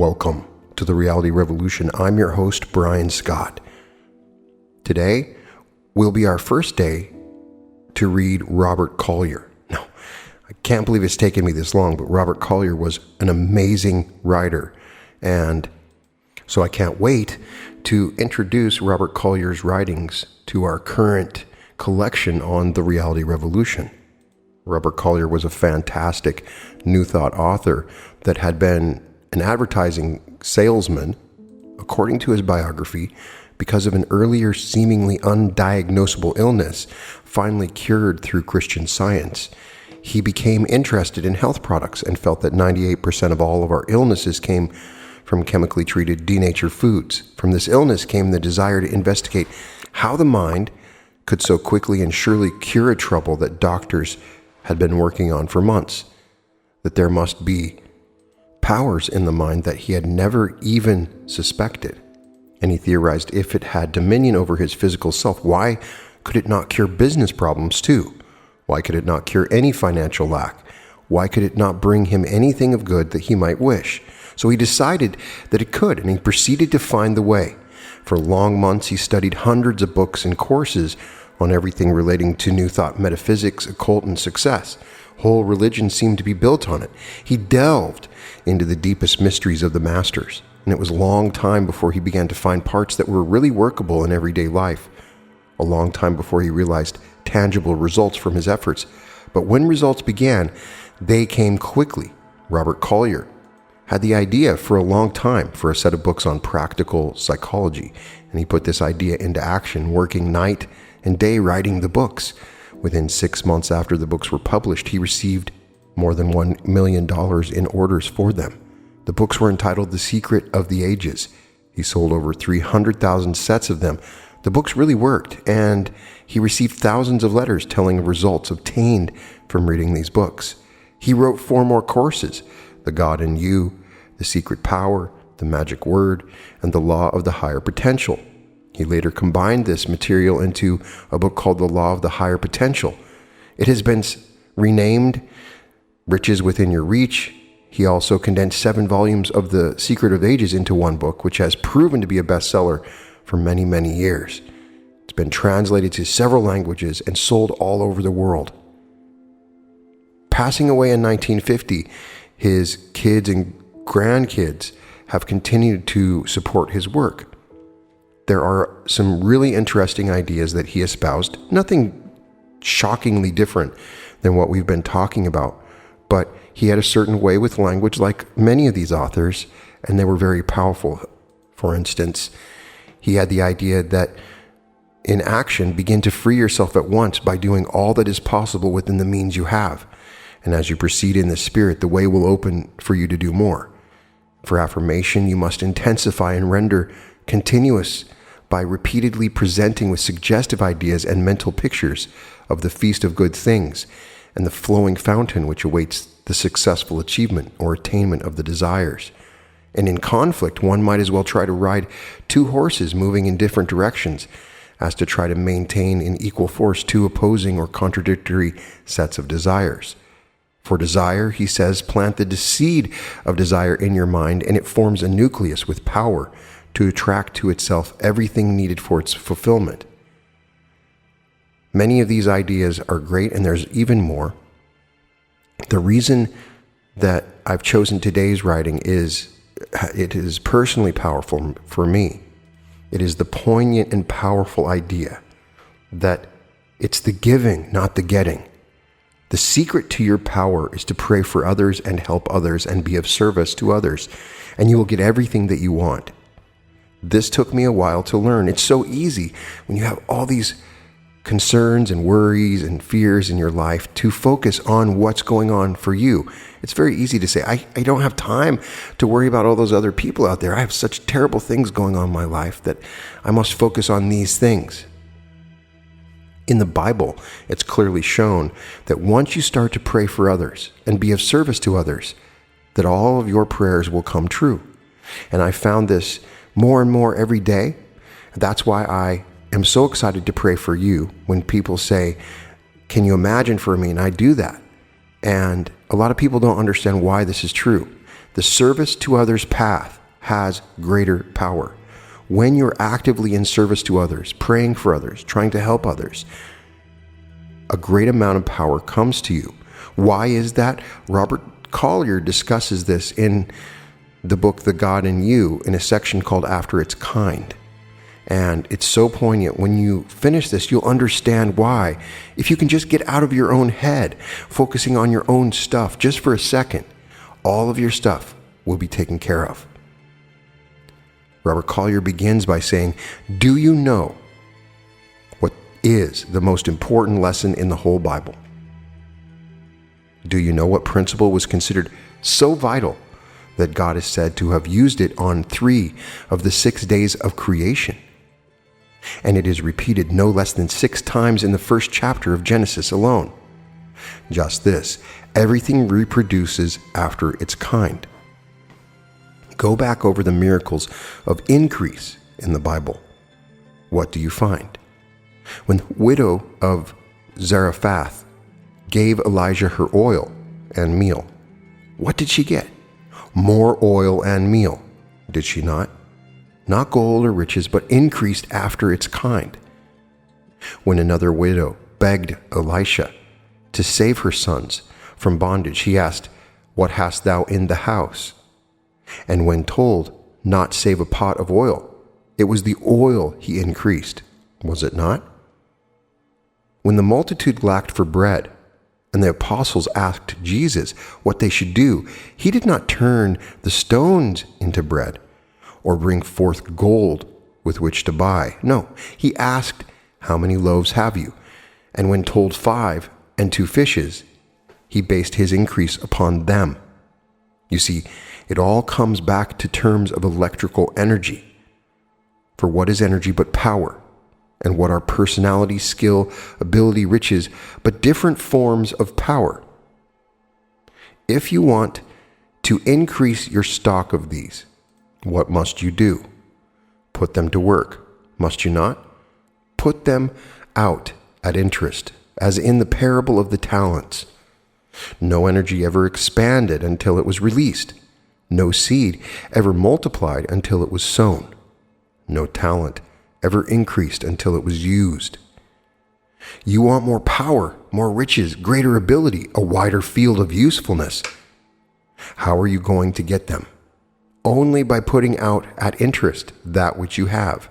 Welcome to the Reality Revolution. I'm your host, Brian Scott. Today will be our first day to read Robert Collier. No, I can't believe it's taken me this long, but Robert Collier was an amazing writer. And so I can't wait to introduce Robert Collier's writings to our current collection on the Reality Revolution. Robert Collier was a fantastic New Thought author that had been an advertising salesman, according to his biography, because of an earlier seemingly undiagnosable illness, finally cured through Christian Science. He became interested in health products and felt that 98% of all of our illnesses came from chemically treated denatured foods. From this illness came the desire to investigate how the mind could so quickly and surely cure a trouble that doctors had been working on for months, that there must be powers in the mind that he had never even suspected. And he theorized if it had dominion over his physical self, why could it not cure business problems too? Why could it not cure any financial lack? Why could it not bring him anything of good that he might wish? So he decided that it could, and he proceeded to find the way. For long months, he studied hundreds of books and courses on everything relating to New Thought, metaphysics, occult, and success. Whole religion seemed to be built on it. He delved into the deepest mysteries of the masters, and it was a long time before he began to find parts that were really workable in everyday life. A long time before he realized tangible results from his efforts. But when results began, they came quickly. Robert Collier had the idea for a long time for a set of books on practical psychology, and he put this idea into action, working night and day writing the books. Within 6 months after the books were published, he received more than $1 million in orders for them. The books were entitled The Secret of the Ages. He sold over 300,000 sets of them. The books really worked, and he received thousands of letters telling of results obtained from reading these books. He wrote 4 more courses: The God in You, The Secret Power, The Magic Word, and The Law of the Higher Potential. He later combined this material into a book called The Law of the Higher Potential. It has been renamed Riches Within Your Reach. He also condensed 7 volumes of The Secret of Ages into one book, which has proven to be a bestseller for many, many years. It's been translated to several languages and sold all over the world. Passing away in 1950, his kids and grandkids have continued to support his work. There are some really interesting ideas that he espoused, nothing shockingly different than what we've been talking about, but he had a certain way with language like many of these authors, and they were very powerful. For instance, he had the idea that in action, begin to free yourself at once by doing all that is possible within the means you have. And as you proceed in the Spirit, the way will open for you to do more. For affirmation, you must intensify and render continuous by repeatedly presenting with suggestive ideas and mental pictures of the feast of good things and the flowing fountain which awaits the successful achievement or attainment of the desires. And in conflict, one might as well try to ride 2 horses moving in different directions as to try to maintain in equal force 2 opposing or contradictory sets of desires. For desire, he says, plant the seed of desire in your mind, and it forms a nucleus with power to attract to itself everything needed for its fulfillment. Many of these ideas are great, and there's even more. The reason that I've chosen today's writing is it is personally powerful for me. It is the poignant and powerful idea that it's the giving, not the getting. The secret to your power is to pray for others and help others and be of service to others, and you will get everything that you want. This took me a while to learn. It's so easy when you have all these concerns and worries and fears in your life to focus on what's going on for you. It's very easy to say, I don't have time to worry about all those other people out there. I have such terrible things going on in my life that I must focus on these things. In the Bible, it's clearly shown that once you start to pray for others and be of service to others, that all of your prayers will come true. And I found this more and more every day. That's why I am so excited to pray for you when people say, can you imagine for me? And I do that. And a lot of people don't understand why this is true. The service to others path has greater power. When you're actively in service to others, praying for others, trying to help others, a great amount of power comes to you. Why is that? Robert Collier discusses this in the book The God in You in a section called After It's Kind. And it's so poignant. When you finish this, you'll understand why. If you can just get out of your own head, focusing on your own stuff just for a second, all of your stuff will be taken care of. Robert Collier begins by saying, do you know what is the most important lesson in the whole Bible? Do you know what principle was considered so vital that God is said to have used it on 3 of the 6 days of creation? And it is repeated no less than 6 times in the first chapter of Genesis alone. Just this, everything reproduces after its kind. Go back over the miracles of increase in the Bible. What do you find? When the widow of Zarephath gave Elijah her oil and meal, what did she get? More oil and meal, did she not? Not gold or riches, but increased after its kind. When another widow begged Elisha to save her sons from bondage, he asked, what hast thou in the house? And when told, not save a pot of oil, it was the oil he increased, was it not? When the multitude lacked for bread, and the apostles asked Jesus what they should do, he did not turn the stones into bread, or bring forth gold with which to buy. No, he asked, how many loaves have you? And when told 5 and 2 fishes, he based his increase upon them. You see, it all comes back to terms of electrical energy. For what is energy but power? And what are personality, skill, ability, riches, but different forms of power? If you want to increase your stock of these, what must you do? Put them to work, must you not? Put them out at interest, as in the parable of the talents. No energy ever expanded until it was released. No seed ever multiplied until it was sown. No talent ever increased until it was used. You want more power, more riches, greater ability, a wider field of usefulness. How are you going to get them? Only by putting out at interest that which you have.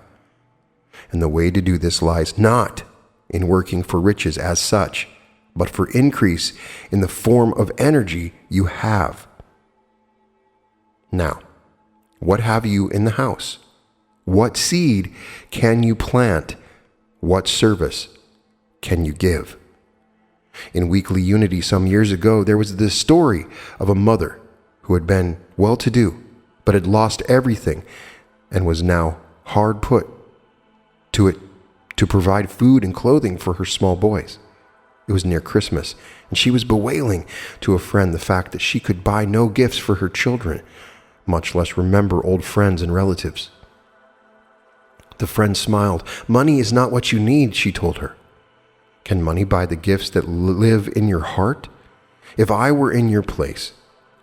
And the way to do this lies not in working for riches as such, but for increase in the form of energy you have. Now, what have you in the house? What seed can you plant? What service can you give? In Weekly Unity some years ago, there was this story of a mother who had been well-to-do, but had lost everything and was now hard put to it to provide food and clothing for her small boys. It was near Christmas, and she was bewailing to a friend the fact that she could buy no gifts for her children, much less remember old friends and relatives. The friend smiled. Money is not what you need, she told her. Can money buy the gifts that live in your heart? If I were in your place,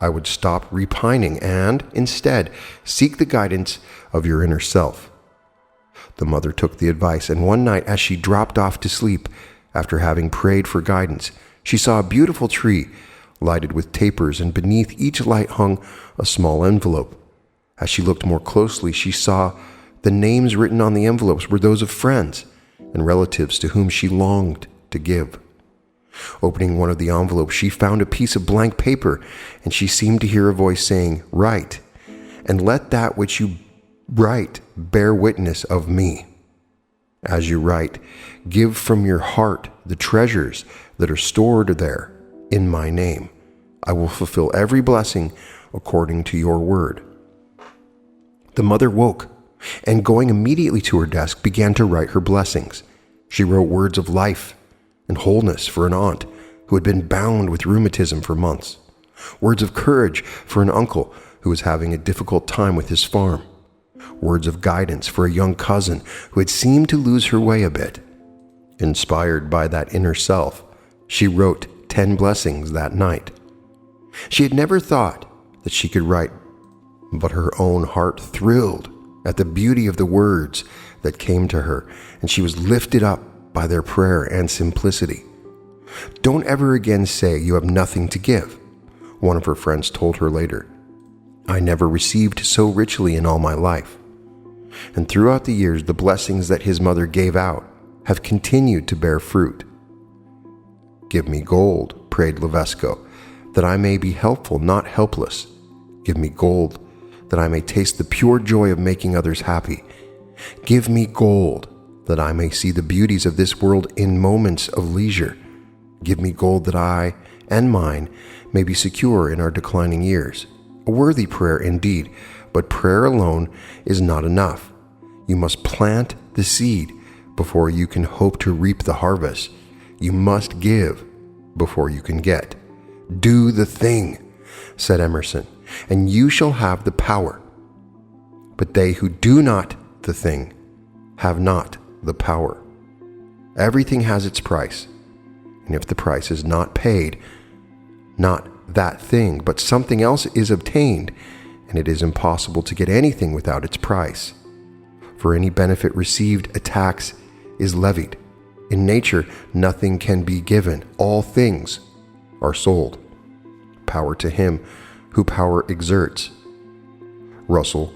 I would stop repining and, instead, seek the guidance of your inner self. The mother took the advice, and one night as she dropped off to sleep, after having prayed for guidance, she saw a beautiful tree lighted with tapers, and beneath each light hung a small envelope. As she looked more closely, she saw the names written on the envelopes were those of friends and relatives to whom she longed to give. Opening one of the envelopes, she found a piece of blank paper, and she seemed to hear a voice saying, "Write, and let that which you write bear witness of me. As you write, give from your heart the treasures that are stored there in my name. I will fulfill every blessing according to your word." The mother woke, and going immediately to her desk, began to write her blessings. She wrote words of life and wholeness for an aunt who had been bound with rheumatism for months, words of courage for an uncle who was having a difficult time with his farm, words of guidance for a young cousin who had seemed to lose her way a bit. Inspired by that inner self, she wrote 10 blessings that night. She had never thought that she could write, but her own heart thrilled at the beauty of the words that came to her, and she was lifted up by their prayer and simplicity. "Don't ever again say you have nothing to give," one of her friends told her later. "I never received so richly in all my life." And throughout the years, the blessings that his mother gave out have continued to bear fruit. "Give me gold," prayed Levesco, "that I may be helpful, not helpless. Give me gold, that I may taste the pure joy of making others happy. Give me gold, that I may see the beauties of this world in moments of leisure. Give me gold, that I and mine may be secure in our declining years." A worthy prayer indeed, but prayer alone is not enough. You must plant the seed before you can hope to reap the harvest. You must give before you can get. "Do the thing," said Emerson, "and you shall have the power. But they who do not the thing have not the power." Everything has its price, and if the price is not paid, not that thing, but something else is obtained, and it is impossible to get anything without its price. For any benefit received, a tax is levied. In nature, nothing can be given. All things are sold. Power to him who power exerts. Russell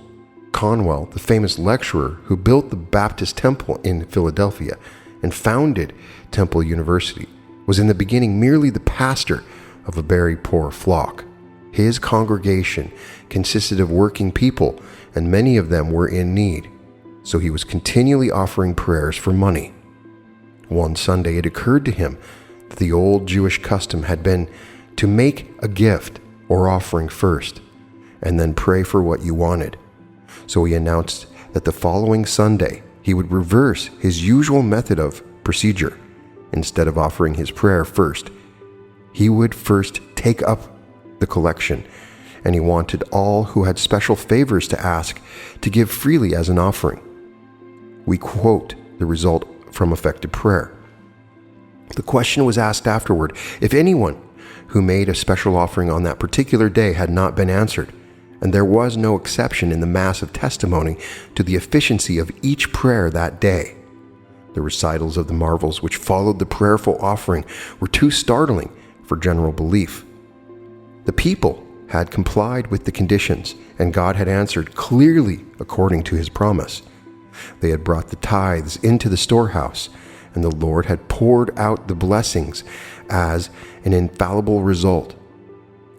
Conwell, the famous lecturer who built the Baptist Temple in Philadelphia and founded Temple University, was in the beginning merely the pastor of a very poor flock. His congregation consisted of working people, and many of them were in need, so he was continually offering prayers for money. One Sunday it occurred to him that the old Jewish custom had been to make a gift or offering first, and then pray for what you wanted. So he announced that the following Sunday he would reverse his usual method of procedure. Instead of offering his prayer first, he would first take up the collection, and he wanted all who had special favors to ask to give freely as an offering. We quote the result from effective prayer. The question was asked afterward if anyone who made a special offering on that particular day had not been answered, and there was no exception in the mass of testimony to the efficiency of each prayer that day. The recitals of the marvels which followed the prayerful offering were too startling for general belief. The people had complied with the conditions, and God had answered clearly according to his promise. They had brought the tithes into the storehouse, and the Lord had poured out the blessings as an infallible result.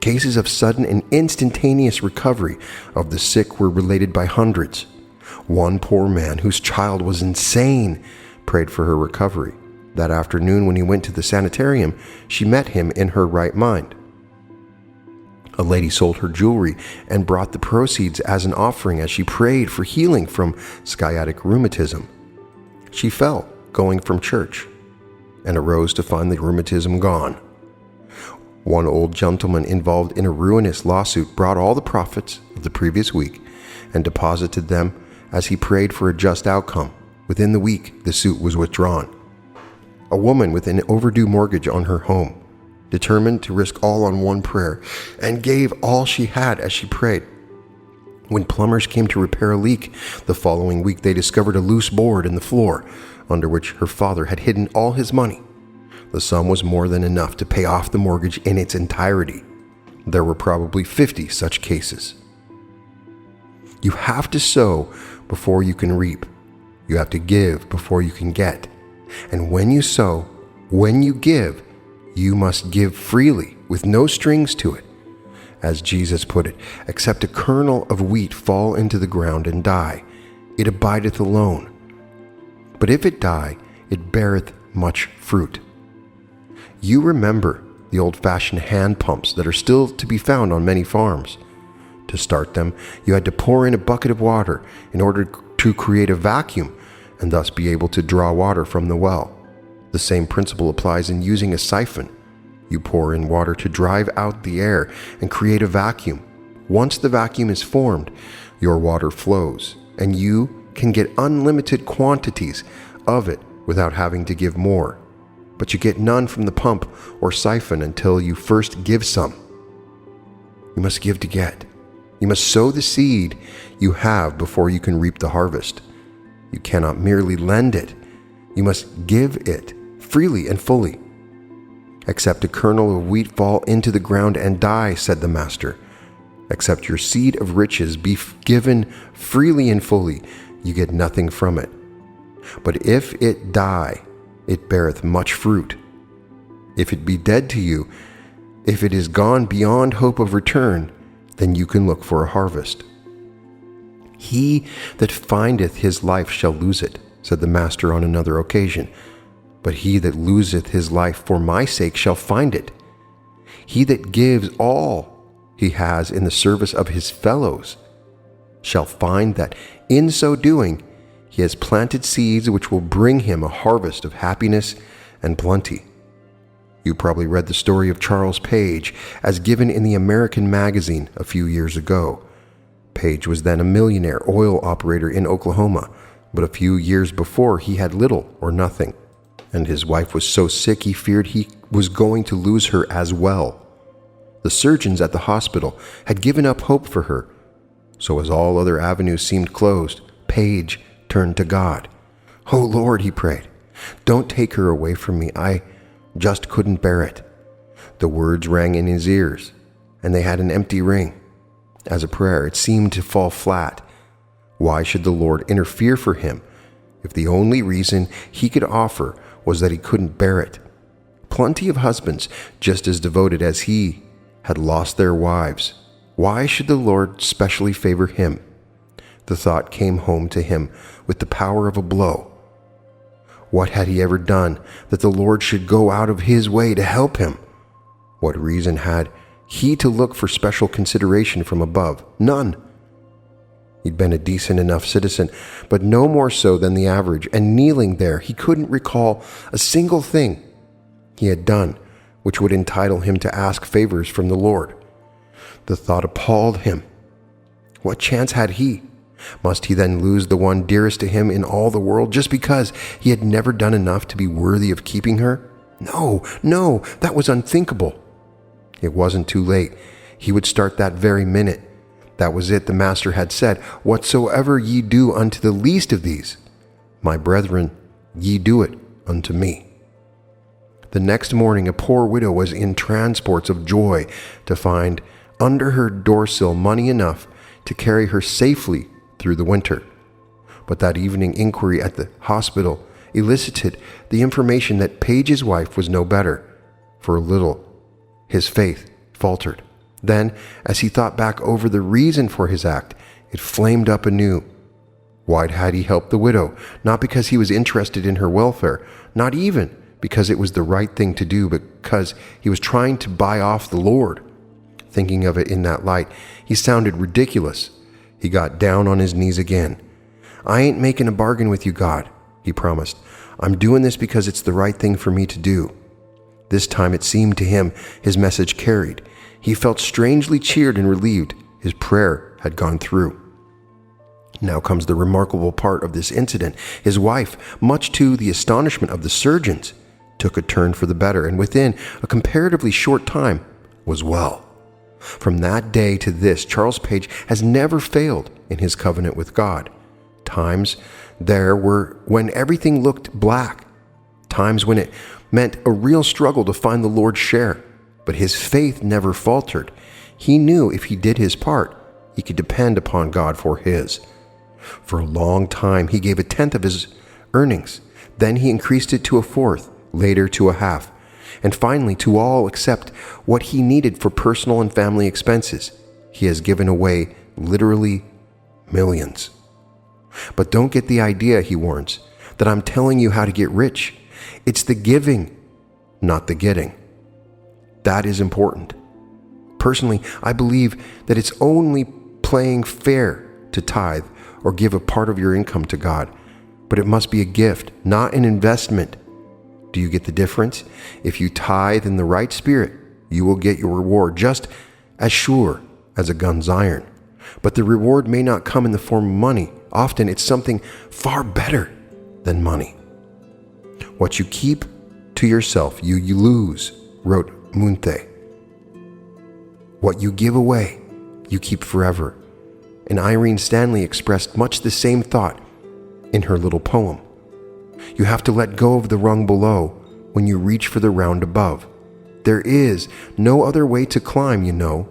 Cases of sudden and instantaneous recovery of the sick were related by hundreds. One poor man whose child was insane prayed for her recovery. That afternoon, when he went to the sanitarium, she met him in her right mind. A lady sold her jewelry and brought the proceeds as an offering as she prayed for healing from sciatic rheumatism. She fell going from church and arose to find the rheumatism gone. One old gentleman involved in a ruinous lawsuit brought all the profits of the previous week and deposited them as he prayed for a just outcome. Within the week, the suit was withdrawn. A woman with an overdue mortgage on her home determined to risk all on one prayer and gave all she had as she prayed. When plumbers came to repair a leak the following week, they discovered a loose board in the floor under which her father had hidden all his money. The sum was more than enough to pay off the mortgage in its entirety. There were probably 50 such cases. You have to sow before you can reap. You have to give before you can get. And when you sow, when you give, you must give freely, with no strings to it. As Jesus put it, except a kernel of wheat fall into the ground and die, it abideth alone. But if it die, it beareth much fruit. You remember the old-fashioned hand pumps that are still to be found on many farms. To start them, you had to pour in a bucket of water in order to create a vacuum and thus be able to draw water from the well. The same principle applies in using a siphon. You pour in water to drive out the air and create a vacuum. Once the vacuum is formed, your water flows, and you can get unlimited quantities of it without having to give more. But you get none from the pump or siphon until you first give some. You must give to get. You must sow the seed you have before you can reap the harvest. You cannot merely lend it. You must give it freely and fully. Except a kernel of wheat fall into the ground and die, said the Master. Except your seed of riches be given freely and fully, you get nothing from it. But if it die, it beareth much fruit. If it be dead to you, if it is gone beyond hope of return, then you can look for a harvest. He that findeth his life shall lose it, said the Master on another occasion. But he that loseth his life for my sake shall find it. He that gives all he has in the service of his fellows shall find that in so doing he has planted seeds which will bring him a harvest of happiness and plenty. You probably read the story of Charles Page as given in the American Magazine a few years ago. Page was then a millionaire oil operator in Oklahoma, but a few years before he had little or nothing, and his wife was so sick he feared he was going to lose her as well. The surgeons at the hospital had given up hope for her, so as all other avenues seemed closed, Page turned to God. "Oh Lord," he prayed, "don't take her away from me. I just couldn't bear it." The words rang in his ears, and they had an empty ring. As a prayer, it seemed to fall flat. Why should the Lord interfere for him if the only reason he could offer was that he couldn't bear it? Plenty of husbands, just as devoted as he, had lost their wives. Why should the Lord specially favor him? The thought came home to him with the power of a blow. What had he ever done that the Lord should go out of his way to help him? What reason had he to look for special consideration from above? None. He'd been a decent enough citizen, but no more so than the average, and kneeling there, he couldn't recall a single thing he had done which would entitle him to ask favors from the Lord. The thought appalled him. What chance had he? Must he then lose the one dearest to him in all the world just because he had never done enough to be worthy of keeping her? No, that was unthinkable. It wasn't too late. He would start that very minute. That was it. The Master had said, "Whatsoever ye do unto the least of these, my brethren, ye do it unto me." The next morning, a poor widow was in transports of joy to find under her doorsill money enough to carry her safely through the winter. But that evening inquiry at the hospital elicited the information that Page's wife was no better. For a little, his faith faltered. Then, as he thought back over the reason for his act, it flamed up anew. Why had he helped the widow? Not because he was interested in her welfare, not even because it was the right thing to do, but because he was trying to buy off the Lord. Thinking of it in that light, he sounded ridiculous. He got down on his knees again. "I ain't making a bargain with you, God," he promised. "I'm doing this because it's the right thing for me to do." This time it seemed to him his message carried. He felt strangely cheered and relieved. His prayer had gone through. Now comes the remarkable part of this incident. His wife, much to the astonishment of the surgeons, took a turn for the better, and within a comparatively short time was well. From that day to this, Charles Page has never failed in his covenant with God. Times there were when everything looked black, times when it meant a real struggle to find the Lord's share, but his faith never faltered. He knew if he did his part, he could depend upon God for his. For a long time, he gave 1/10 of his earnings. Then he increased it to 1/4, later to 1/2, and finally to all except what he needed for personal and family expenses. He has given away literally millions. But don't get the idea, he warns, that I'm telling you how to get rich. It's the giving, not the getting. That is important. Personally, I believe that it's only playing fair to tithe or give a part of your income to God, but it must be a gift, not an investment. Do you get the difference? If you tithe in the right spirit, you will get your reward just as sure as a gun's iron. But the reward may not come in the form of money. Often it's something far better than money. What you keep to yourself, you lose, wrote Munte. What you give away, you keep forever. And Irene Stanley expressed much the same thought in her little poem. You have to let go of the rung below when you reach for the round above. There is no other way to climb, you know.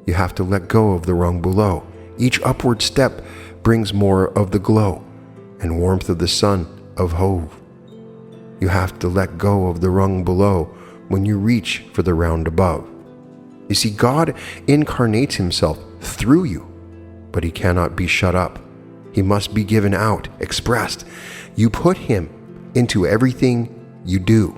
You have to let go of the rung below. Each upward step brings more of the glow and warmth of the sun of Hove. You have to let go of the rung below when you reach for the round above. You see, God incarnates himself through you, but he cannot be shut up. He must be given out, expressed. You put him into everything you do.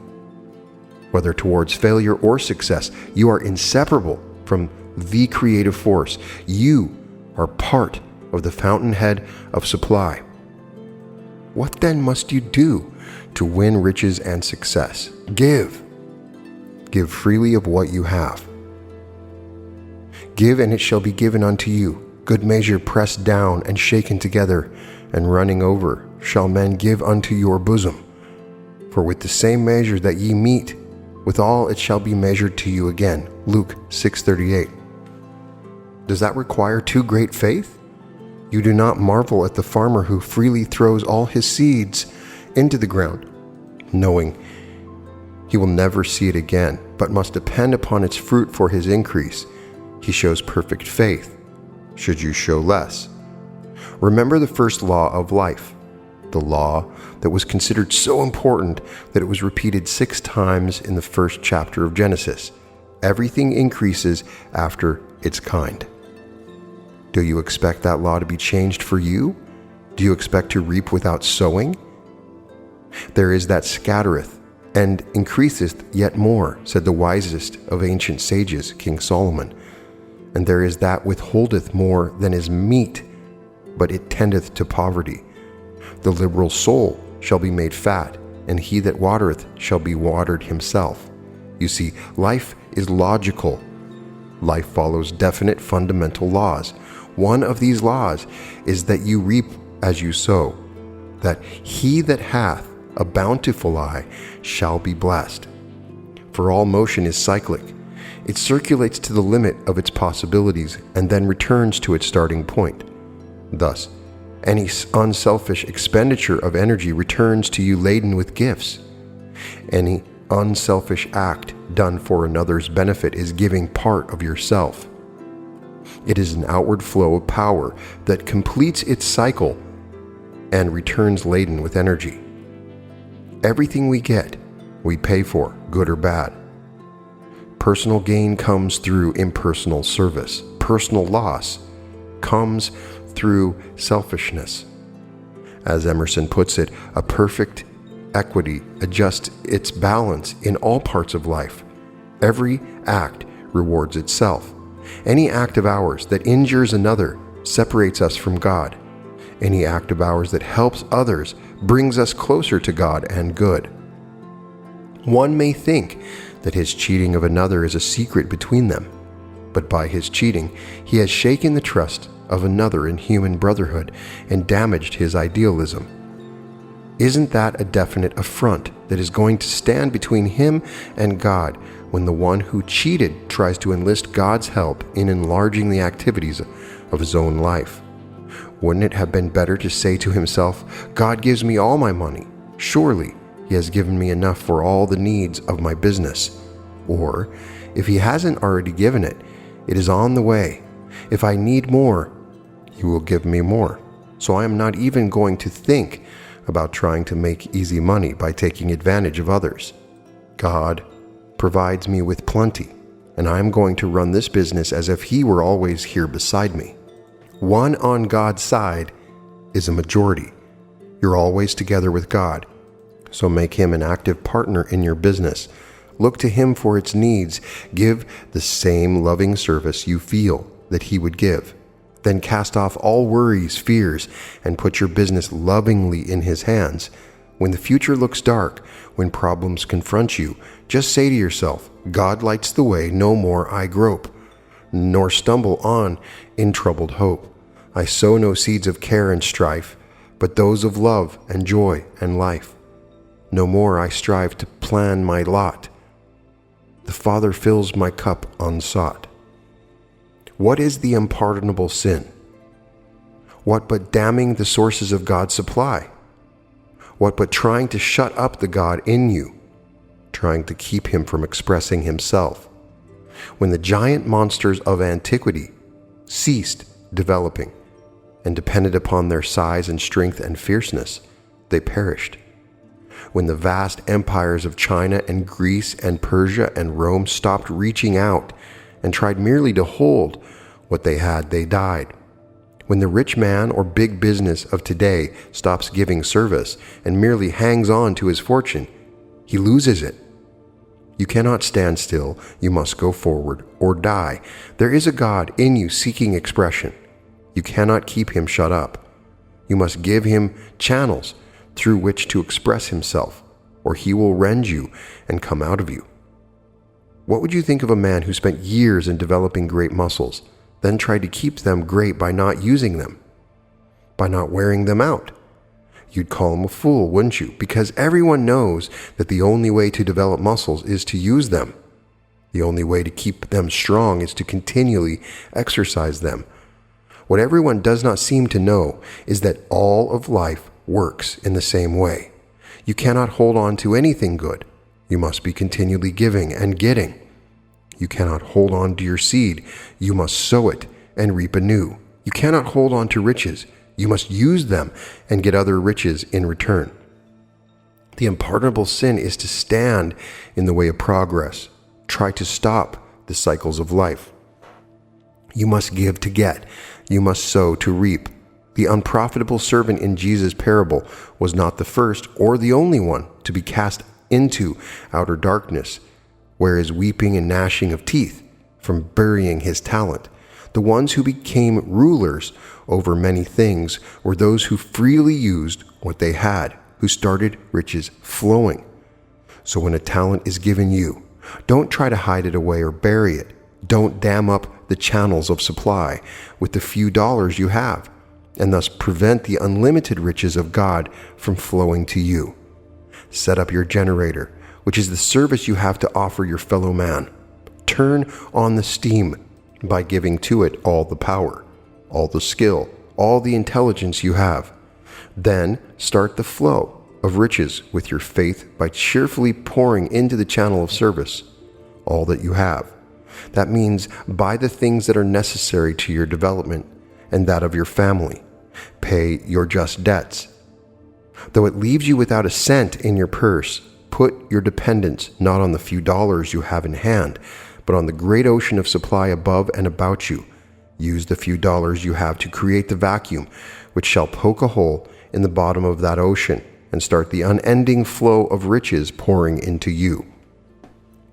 Whether towards failure or success, you are inseparable from the creative force. You are part of the fountainhead of supply. What then must you do to win riches and success? Give. Give freely of what you have. Give, and it shall be given unto you. Good measure, pressed down and shaken together, and running over, shall men give unto your bosom. For with the same measure that ye mete, withal it shall be measured to you again. Luke 6:38. Does that require too great faith? You do not marvel at the farmer who freely throws all his seeds into the ground, knowing he will never see it again, but must depend upon its fruit for his increase. He shows perfect faith. Should you show less? Remember the first law of life, the law that was considered so important that it was repeated 6 times in the first chapter of Genesis. Everything increases after its kind. Do you expect that law to be changed for you? Do you expect to reap without sowing? There is that scattereth and increaseth yet more, said the wisest of ancient sages, King Solomon. And there is that withholdeth more than is meet, but it tendeth to poverty. The liberal soul shall be made fat, and he that watereth shall be watered himself. You see, life is logical. Life follows definite fundamental laws. One of these laws is that you reap as you sow, that he that hath a bountiful eye shall be blessed. For all motion is cyclic. It circulates to the limit of its possibilities and then returns to its starting point. Thus, any unselfish expenditure of energy returns to you laden with gifts. Any unselfish act done for another's benefit is giving part of yourself. It is an outward flow of power that completes its cycle and returns laden with energy. Everything we get, we pay for, good or bad. Personal gain comes through impersonal service. Personal loss comes through selfishness. As Emerson puts it, a perfect equity adjusts its balance in all parts of life. Every act rewards itself. Any act of ours that injures another separates us from God. Any act of ours that helps others brings us closer to God and good. One may think that his cheating of another is a secret between them, but by his cheating, he has shaken the trust of another in human brotherhood and damaged his idealism. Isn't that a definite affront that is going to stand between him and God when the one who cheated tries to enlist God's help in enlarging the activities of his own life? Wouldn't it have been better to say to himself, God gives me all my money. Surely he has given me enough for all the needs of my business. Or, if he hasn't already given it, it is on the way. If I need more, he will give me more. So I am not even going to think about trying to make easy money by taking advantage of others. God provides me with plenty, and I am going to run this business as if he were always here beside me. One on God's side is a majority. You're always together with God. So make him an active partner in your business. Look to him for its needs. Give the same loving service you feel that he would give. Then cast off all worries, fears, and put your business lovingly in his hands. When the future looks dark, when problems confront you, just say to yourself, God lights the way, no more I grope, nor stumble on in troubled hope. I sow no seeds of care and strife, but those of love and joy and life. No more I strive to plan my lot. The Father fills my cup unsought. What is the unpardonable sin? What but damning the sources of God's supply? What but trying to shut up the God in you, trying to keep him from expressing himself? When the giant monsters of antiquity ceased developing and depended upon their size and strength and fierceness, they perished. When the vast empires of China and Greece and Persia and Rome stopped reaching out and tried merely to hold what they had, they died. When the rich man or big business of today stops giving service and merely hangs on to his fortune, he loses it. You cannot stand still, you must go forward or die. There is a God in you seeking expression. You cannot keep him shut up. You must give him channels through which to express himself, or he will rend you and come out of you. What would you think of a man who spent years in developing great muscles, then tried to keep them great by not using them, by not wearing them out? You'd call him a fool, wouldn't you? Because everyone knows that the only way to develop muscles is to use them. The only way to keep them strong is to continually exercise them. What everyone does not seem to know is that all of life works in the same way. You cannot hold on to anything good. You must be continually giving and getting. You cannot hold on to your seed. You must sow it and reap anew. You cannot hold on to riches. You must use them and get other riches in return. The unpardonable sin is to stand in the way of progress. Try to stop the cycles of life. You must give to get. You must sow to reap. The unprofitable servant in Jesus' parable was not the first or the only one to be cast into outer darkness, where is weeping and gnashing of teeth from burying his talent. The ones who became rulers over many things were those who freely used what they had, who started riches flowing. So when a talent is given you, don't try to hide it away or bury it. Don't dam up the channels of supply with the few dollars you have, and thus prevent the unlimited riches of God from flowing to you. Set up your generator, which is the service you have to offer your fellow man. Turn on the steam by giving to it all the power, all the skill, all the intelligence you have. Then start the flow of riches with your faith by cheerfully pouring into the channel of service all that you have. That means buy the things that are necessary to your development and that of your family. Pay your just debts. Though it leaves you without a cent in your purse, put your dependence not on the few dollars you have in hand, but on the great ocean of supply above and about you. Use the few dollars you have to create the vacuum, which shall poke a hole in the bottom of that ocean and start the unending flow of riches pouring into you.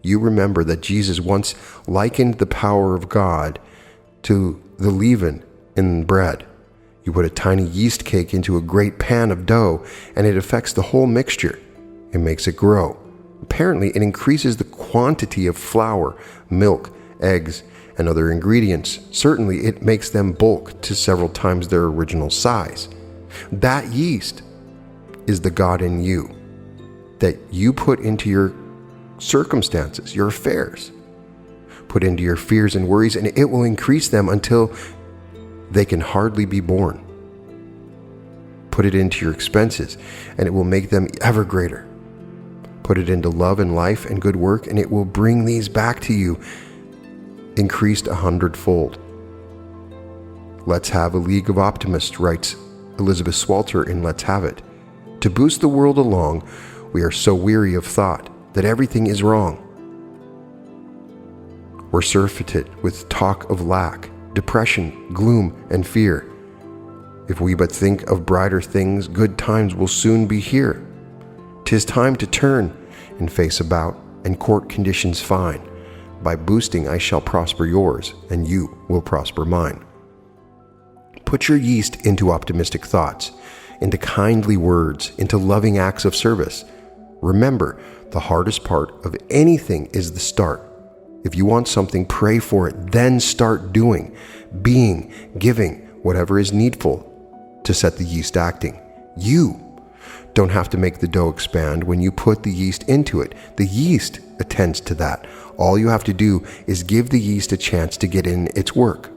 You remember that Jesus once likened the power of God to the leaven in bread. You put a tiny yeast cake into a great pan of dough, and it affects the whole mixture. It makes it grow. Apparently, it increases the quantity of flour, milk, eggs, and other ingredients. Certainly, it makes them bulk to several times their original size. That yeast is the God in you that you put into your circumstances, your affairs. Put into your fears and worries, and it will increase them until they can hardly be borne. Put it into your expenses, and it will make them ever greater. Put it into love and life and good work, and it will bring these back to you, increased 100-fold. Let's have a league of optimists, writes Elizabeth Swalter in Let's Have It. To boost the world along, we are so weary of thought that everything is wrong. We're surfeited with talk of lack, depression, gloom, and fear. If we but think of brighter things, good times will soon be here. 'Tis time to turn and face about and court conditions fine. By boosting I shall prosper yours, and you will prosper mine. Put your yeast into optimistic thoughts, into kindly words, into loving acts of service. Remember, the hardest part of anything is the start. If you want something, pray for it, then start doing, being, giving, whatever is needful to set the yeast acting. You don't have to make the dough expand when you put the yeast into it. The yeast attends to that. All you have to do is give the yeast a chance to get in its work.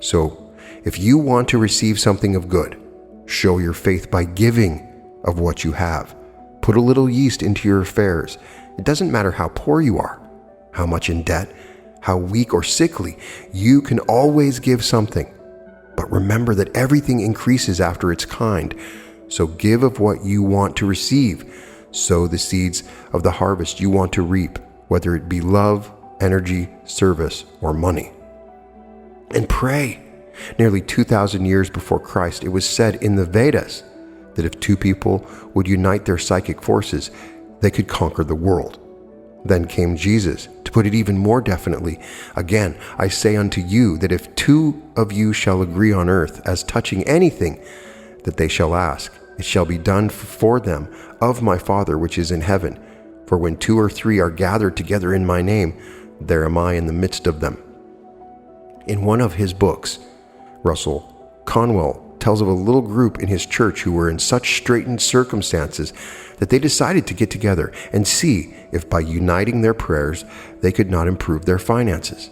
So, if you want to receive something of good, show your faith by giving of what you have. Put a little yeast into your affairs. It doesn't matter how poor you are, how much in debt, how weak or sickly, you can always give something. But remember that everything increases after its kind. So give of what you want to receive. Sow the seeds of the harvest you want to reap, whether it be love, energy, service, or money. And pray. Nearly 2,000 years before Christ, it was said in the Vedas that if two people would unite their psychic forces, they could conquer the world. Then came Jesus, to put it even more definitely. Again, I say unto you that if two of you shall agree on earth as touching anything that they shall ask, it shall be done for them of my Father which is in heaven. For when 2 or 3 are gathered together in my name, there am I in the midst of them. In one of his books, Russell Conwell tells of a little group in his church who were in such straitened circumstances that they decided to get together and see if by uniting their prayers they could not improve their finances.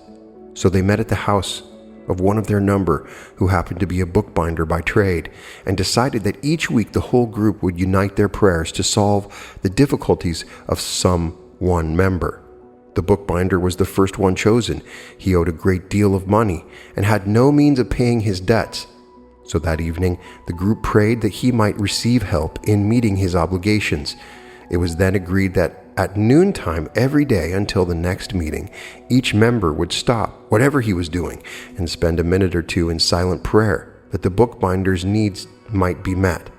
So they met at the house of one of their number who happened to be a bookbinder by trade, and decided that each week the whole group would unite their prayers to solve the difficulties of some one member. The bookbinder was the first one chosen. He owed a great deal of money and had no means of paying his debts. So that evening, the group prayed that he might receive help in meeting his obligations. It was then agreed that at noontime every day until the next meeting, each member would stop whatever he was doing and spend a minute or two in silent prayer that the bookbinder's needs might be met.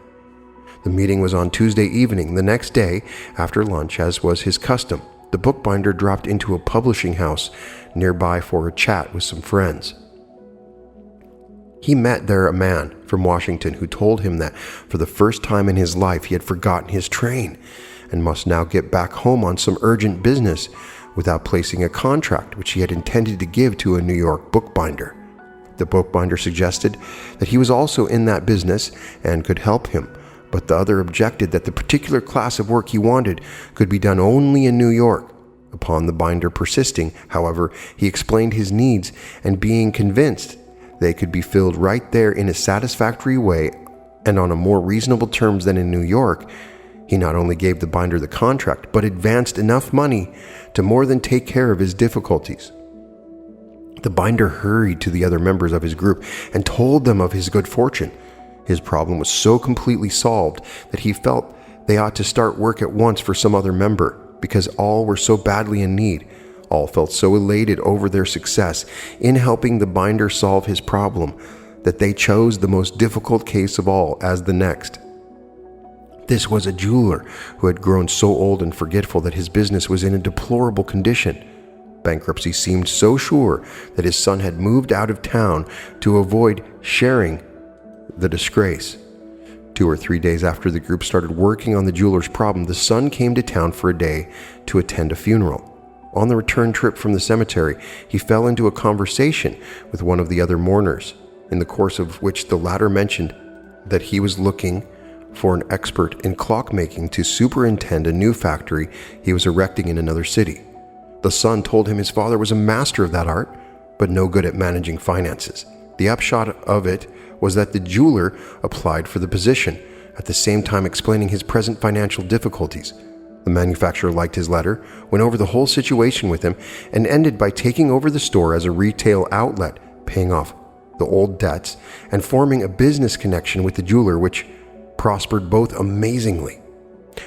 The meeting was on Tuesday evening. The next day, after lunch, as was his custom, the bookbinder dropped into a publishing house nearby for a chat with some friends. He met there a man from Washington who told him that for the first time in his life he had forgotten his train and must now get back home on some urgent business without placing a contract which he had intended to give to a New York bookbinder. The bookbinder suggested that he was also in that business and could help him, but the other objected that the particular class of work he wanted could be done only in New York. Upon the binder persisting, however, he explained his needs, and being convinced they could be filled right there in a satisfactory way and on a more reasonable terms than in New York, he not only gave the binder the contract, but advanced enough money to more than take care of his difficulties. The binder hurried to the other members of his group and told them of his good fortune. His problem was so completely solved that he felt they ought to start work at once for some other member, because all were so badly in need. All felt so elated over their success in helping the binder solve his problem that they chose the most difficult case of all as the next. This was a jeweler who had grown so old and forgetful that his business was in a deplorable condition. Bankruptcy seemed so sure that his son had moved out of town to avoid sharing the disgrace. 2 or 3 days after the group started working on the jeweler's problem, the son came to town for a day to attend a funeral. On the return trip from the cemetery, he fell into a conversation with one of the other mourners, in the course of which the latter mentioned that he was looking for an expert in clockmaking to superintend a new factory he was erecting in another city. The son told him his father was a master of that art, but no good at managing finances. The upshot of it was that the jeweler applied for the position, at the same time explaining his present financial difficulties. The manufacturer liked his letter, went over the whole situation with him, and ended by taking over the store as a retail outlet, paying off the old debts, and forming a business connection with the jeweler, which prospered both amazingly.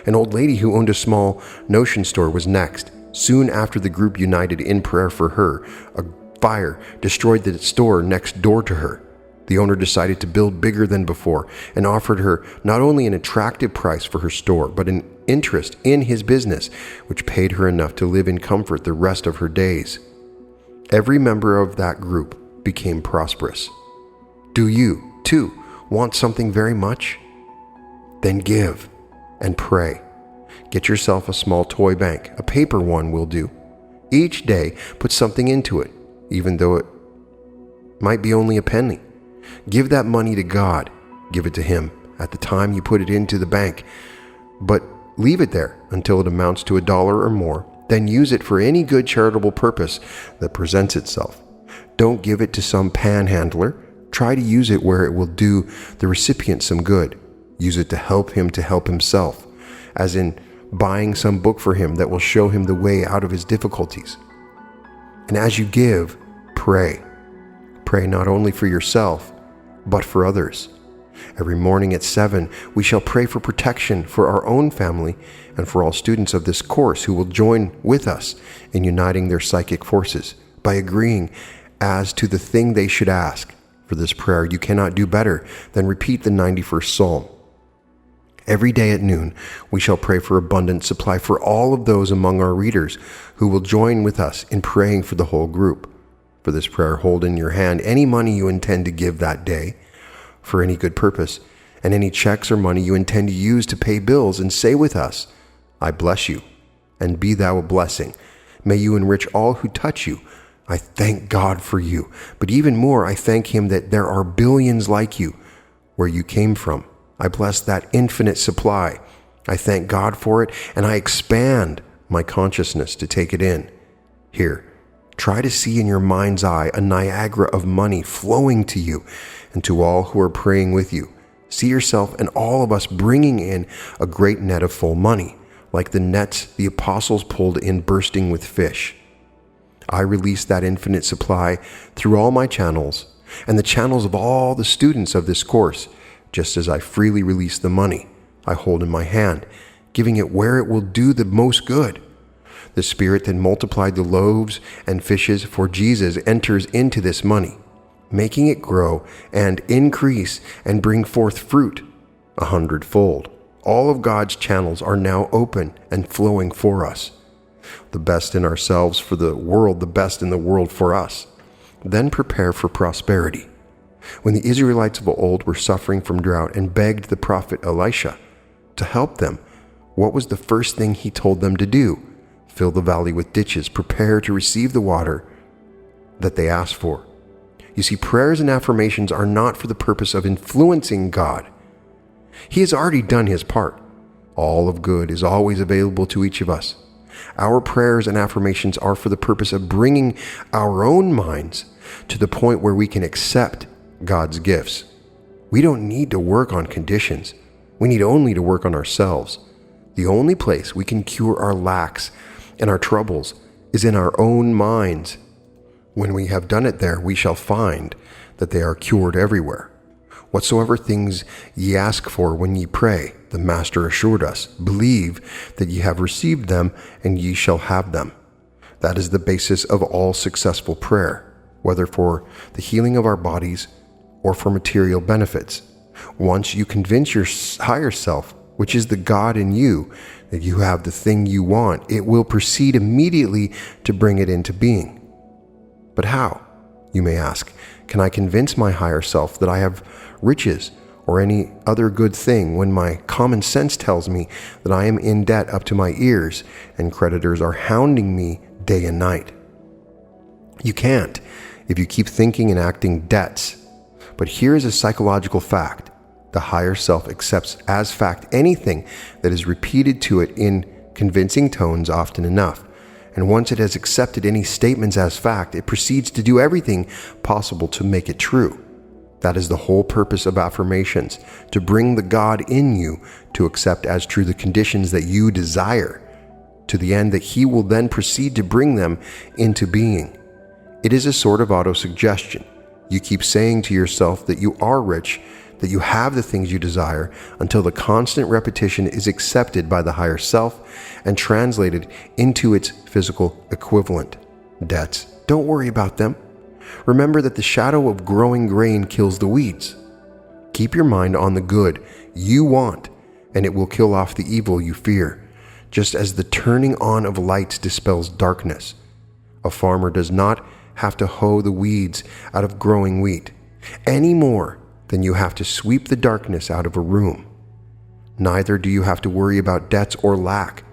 An old lady who owned a small notion store was next. Soon after the group united in prayer for her, a fire destroyed the store next door to her. The owner decided to build bigger than before and offered her not only an attractive price for her store, but an interest in his business, which paid her enough to live in comfort the rest of her days. Every member of that group became prosperous. Do you, too, want something very much? Then give and pray. Get yourself a small toy bank. A paper one will do. Each day, put something into it, even though it might be only a penny. Give that money to God. Give it to Him. at the time you put it into the bank, but leave it there until it amounts to $1 or more. Then use it for any good charitable purpose that presents itself. Don't give it to some panhandler. Try to use it where it will do the recipient some good. Use it to help him to help himself, as in buying some book for him that will show him the way out of his difficulties. And as you give, pray. Pray not only for yourself, but for others. Every morning at 7, we shall pray for protection for our own family and for all students of this course who will join with us in uniting their psychic forces by agreeing as to the thing they should ask. For this prayer, you cannot do better than repeat the 91st Psalm. Every day at noon, we shall pray for abundant supply for all of those among our readers who will join with us in praying for the whole group. For this prayer, hold in your hand any money you intend to give that day for any good purpose, and any checks or money you intend to use to pay bills, and say with us, I bless you, and be thou a blessing. May you enrich all who touch you. I thank God for you, but even more, I thank him that there are billions like you where you came from. I bless that infinite supply. I thank God for it, and I expand my consciousness to take it in. Here, try to see in your mind's eye a Niagara of money flowing to you and to all who are praying with you. See yourself and all of us bringing in a great net of full money, like the nets the apostles pulled in bursting with fish. I release that infinite supply through all my channels and the channels of all the students of this course, just as I freely release the money I hold in my hand, giving it where it will do the most good. The Spirit that multiplied the loaves and fishes for Jesus enters into this money, making it grow and increase and bring forth fruit 100-fold. All of God's channels are now open and flowing for us. The best in ourselves for the world, the best in the world for us. Then prepare for prosperity. When the Israelites of old were suffering from drought and begged the prophet Elisha to help them, what was the first thing he told them to do? Fill the valley with ditches, prepare to receive the water that they asked for. You see, prayers and affirmations are not for the purpose of influencing God. He has already done his part. All of good is always available to each of us. Our prayers and affirmations are for the purpose of bringing our own minds to the point where we can accept God's gifts. We don't need to work on conditions. We need only to work on ourselves. The only place we can cure our lacks and our troubles is in our own minds. When we have done it there, we shall find that they are cured everywhere. Whatsoever things ye ask for when ye pray, the Master assured us, believe that ye have received them, and ye shall have them. That is the basis of all successful prayer, whether for the healing of our bodies or for material benefits. Once you convince your higher self, which is the God in you, that you have the thing you want, it will proceed immediately to bring it into being. But how? You may ask, can I convince my higher self that I have riches or any other good thing when my common sense tells me that I am in debt up to my ears and creditors are hounding me day and night? You can't if you keep thinking and acting debts. But here is a psychological fact. The higher self accepts as fact anything that is repeated to it in convincing tones often enough. And once it has accepted any statements as fact, it proceeds to do everything possible to make it true. That is the whole purpose of affirmations, to bring the God in you to accept as true the conditions that you desire, to the end that he will then proceed to bring them into being. It is a sort of autosuggestion. You keep saying to yourself that you are rich, that you have the things you desire, until the constant repetition is accepted by the higher self and translated into its physical equivalent. Debts. Don't worry about them. Remember that the shadow of growing grain kills the weeds. Keep your mind on the good you want, and it will kill off the evil you fear, just as the turning on of lights dispels darkness. A farmer does not have to hoe the weeds out of growing wheat, any more than you have to sweep the darkness out of a room. Neither do you have to worry about debts or lack.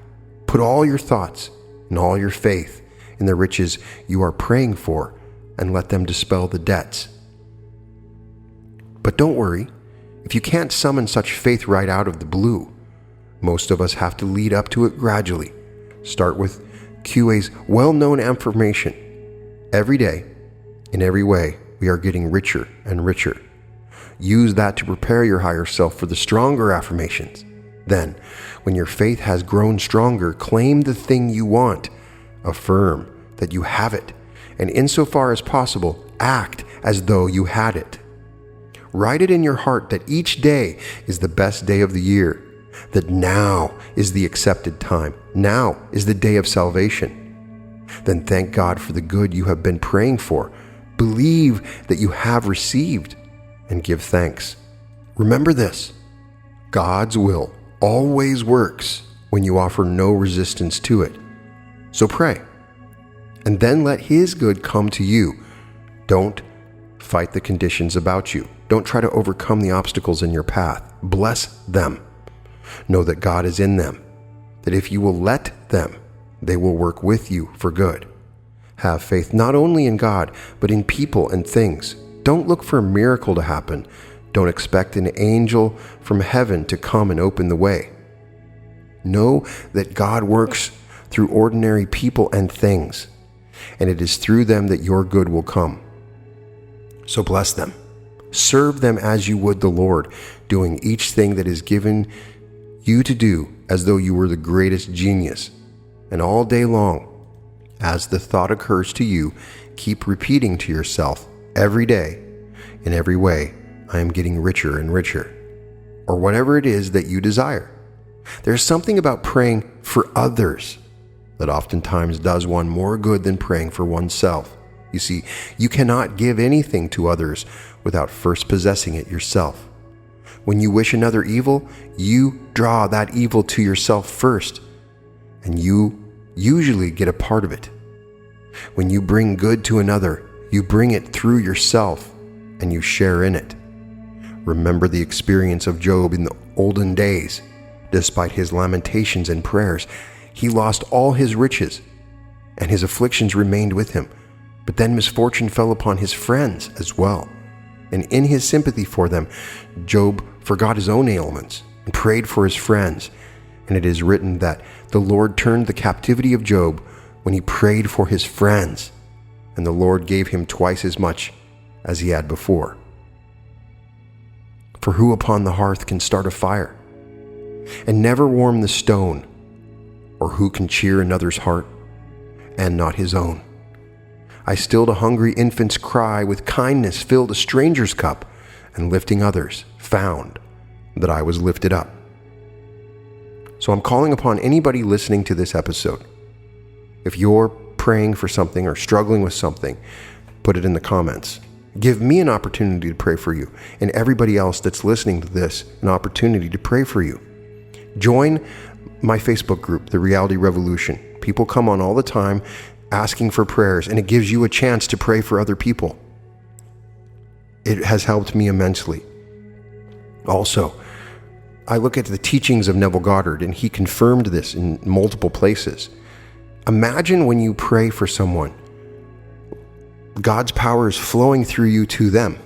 Put all your thoughts and all your faith in the riches you are praying for, and let them dispel the debts. But don't worry, If you can't summon such faith right out of the blue, most of us have to lead up to it gradually. Start with QA's well-known affirmation. Every day, in every way, we are getting richer and richer. Use that to prepare your higher self for the stronger affirmations. Then, when your faith has grown stronger, claim the thing you want. Affirm that you have it, and insofar as possible, act as though you had it. Write it in your heart that each day is the best day of the year, that now is the accepted time, now is the day of salvation. Then thank God for the good you have been praying for. Believe that you have received, and give thanks. Remember this: God's will always works when you offer no resistance to it. So pray, and then let His good come to you. Don't fight the conditions about you. Don't try to overcome the obstacles in your path. Bless them. Know that God is in them, that if you will let them, they will work with you for good. Have faith not only in God, but in people and things. Don't look for a miracle to happen. Don't expect an angel from heaven to come and open the way. Know that God works through ordinary people and things, and it is through them that your good will come. So bless them. Serve them as you would the Lord, doing each thing that is given you to do as though you were the greatest genius. And all day long, as the thought occurs to you, keep repeating to yourself every day, in every way, I am getting richer and richer, or whatever it is that you desire. There's something about praying for others that oftentimes does one more good than praying for oneself. You see, you cannot give anything to others without first possessing it yourself. When you wish another evil, you draw that evil to yourself first, and you usually get a part of it. When you bring good to another, you bring it through yourself, and you share in it. Remember the experience of Job in the olden days. Despite his lamentations and prayers, he lost all his riches, and his afflictions remained with him. But then misfortune fell upon his friends as well. And in his sympathy for them, Job forgot his own ailments and prayed for his friends. And it is written that the Lord turned the captivity of Job when he prayed for his friends, and the Lord gave him twice as much as he had before. For who upon the hearth can start a fire and never warm the stone? Or who can cheer another's heart and not his own? I stilled a hungry infant's cry, with kindness filled a stranger's cup, and lifting others, found that I was lifted up. So I'm calling upon anybody listening to this episode. If you're praying for something or struggling with something, put it in the comments. Give me an opportunity to pray for you, and everybody else that's listening to this an opportunity to pray for you. Join my Facebook group, The Reality Revolution. People come on all the time asking for prayers, and it gives you a chance to pray for other people. It has helped me immensely. Also, I look at the teachings of Neville Goddard, and he confirmed this in multiple places. Imagine when you pray for someone, God's power is flowing through you to them.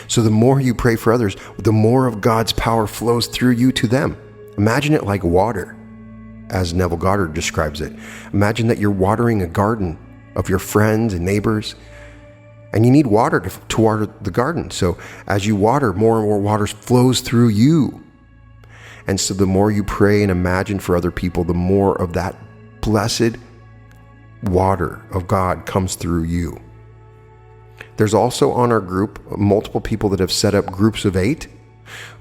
So the more you pray for others, the more of God's power flows through you to them. Imagine it like water, as Neville Goddard describes it. Imagine that you're watering a garden of your friends and neighbors, and you need water to water the garden. So as you water, more and more water flows through you. And so the more you pray and imagine for other people, the more of that blessed water of God comes through you. There's also on our group multiple people that have set up groups of 8,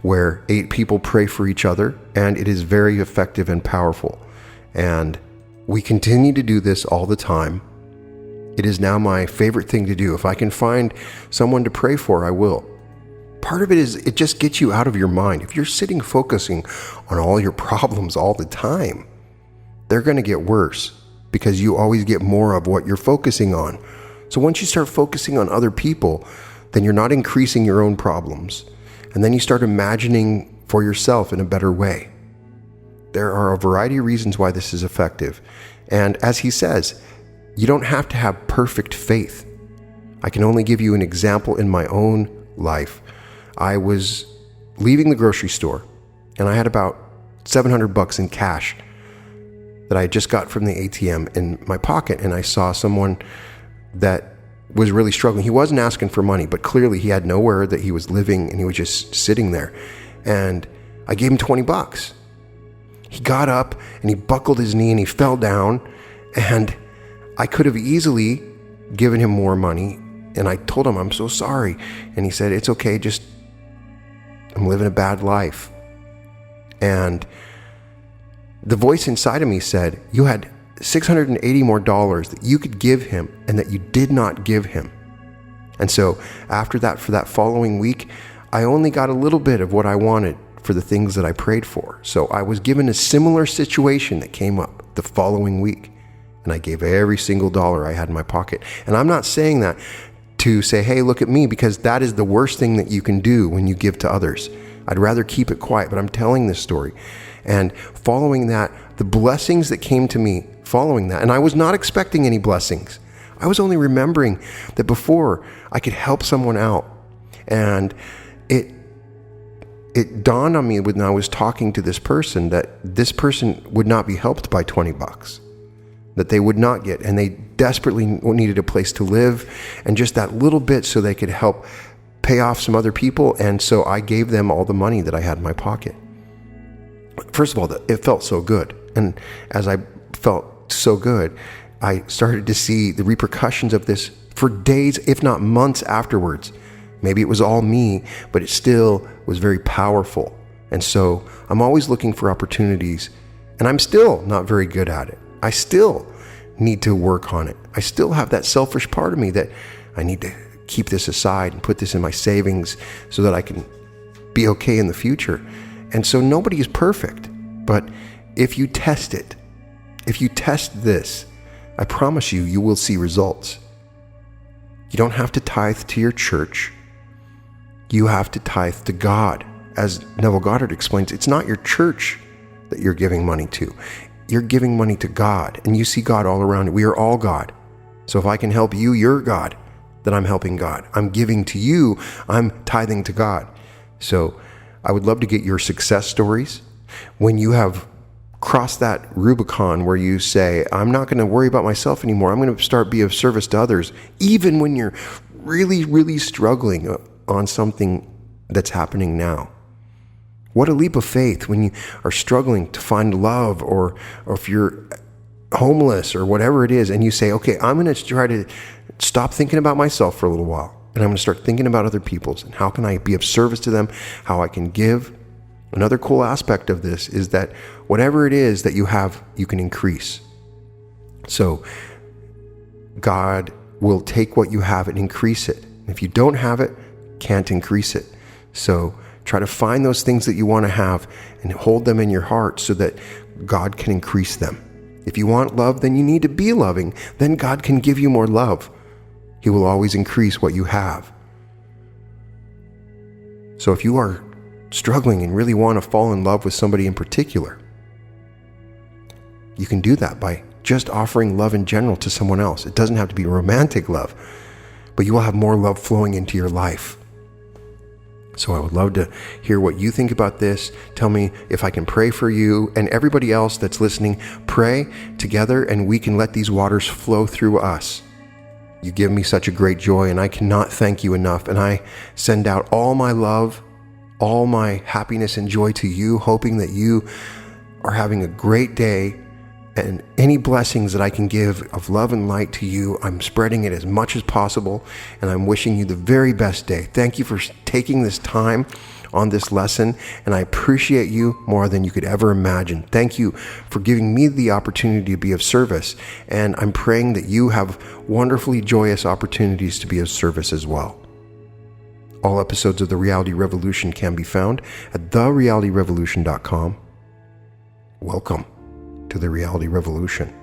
where 8 people pray for each other, and it is very effective and powerful. And we continue to do this all the time. It is now my favorite thing to do. If I can find someone to pray for, I will. Part of it is it just gets you out of your mind. If you're sitting focusing on all your problems all the time, they're going to get worse, because you always get more of what you're focusing on. So once you start focusing on other people, then you're not increasing your own problems. And then you start imagining for yourself in a better way. There are a variety of reasons why this is effective. And as he says, you don't have to have perfect faith. I can only give you an example in my own life. I was leaving the grocery store, and I had about $700 in cash that I just got from the ATM in my pocket, and I saw someone that was really struggling. He wasn't asking for money, but clearly he had nowhere that he was living, and he was just sitting there. And I gave him $20. He got up and he buckled his knee and he fell down, and I could have easily given him more money. And I told him, I'm so sorry. And he said, it's okay, just I'm living a bad life. And the voice inside of me said, you had $680 more that you could give him and that you did not give him. And so after that, for that following week, I only got a little bit of what I wanted for the things that I prayed for. So I was given a similar situation that came up the following week, and I gave every single dollar I had in my pocket. And I'm not saying that to say, hey, look at me, because that is the worst thing that you can do when you give to others. I'd rather keep it quiet, but I'm telling this story. And following that, the blessings that came to me following that, and I was not expecting any blessings. I was only remembering that before I could help someone out. And it dawned on me when I was talking to this person that this person would not be helped by $20, that they would not get, and they desperately needed a place to live and just that little bit so they could help pay off some other people. And so I gave them all the money that I had in my pocket. First of all, it felt so good. And as I felt so good, I started to see the repercussions of this for days, if not months afterwards. Maybe it was all me, but it still was very powerful. And so I'm always looking for opportunities, and I'm still not very good at it. I still need to work on it. I still have that selfish part of me that I need to keep this aside and put this in my savings so that I can be okay in the future. And so nobody is perfect, but if you test it, if you test this, I promise you, you will see results. You don't have to tithe to your church. You have to tithe to God. As Neville Goddard explains, it's not your church that you're giving money to. You're giving money to God, and you see God all around you. We are all God. So if I can help you, you're God, then I'm helping God. I'm giving to you, I'm tithing to God. So I would love to get your success stories. When you have crossed that Rubicon where you say, I'm not going to worry about myself anymore. I'm going to start be of service to others, even when you're really, really struggling on something that's happening now. What a leap of faith when you are struggling to find love, or if you're homeless or whatever it is, and you say, okay, I'm going to try to stop thinking about myself for a little while, and I'm going to start thinking about other people's, and how can I be of service to them, how I can give. Another cool aspect of this is that whatever it is that you have, you can increase. So God will take what you have and increase it. If you don't have it, can't increase it. So try to find those things that you want to have and hold them in your heart so that God can increase them. If you want love, then you need to be loving. Then God can give you more love. He will always increase what you have. So if you are struggling and really want to fall in love with somebody in particular, you can do that by just offering love in general to someone else. It doesn't have to be romantic love, but you will have more love flowing into your life. So I would love to hear what you think about this. Tell me if I can pray for you and everybody else that's listening. Pray together and we can let these waters flow through us. You give me such a great joy, and I cannot thank you enough. And I send out all my love, all my happiness and joy to you, hoping that you are having a great day, and any blessings that I can give of love and light to you, I'm spreading it as much as possible, and I'm wishing you the very best day. Thank you for taking this time on this lesson, and I appreciate you more than you could ever imagine. Thank you for giving me the opportunity to be of service, and I'm praying that you have wonderfully joyous opportunities to be of service as well. All episodes of The Reality Revolution can be found at therealityrevolution.com. Welcome to The Reality Revolution.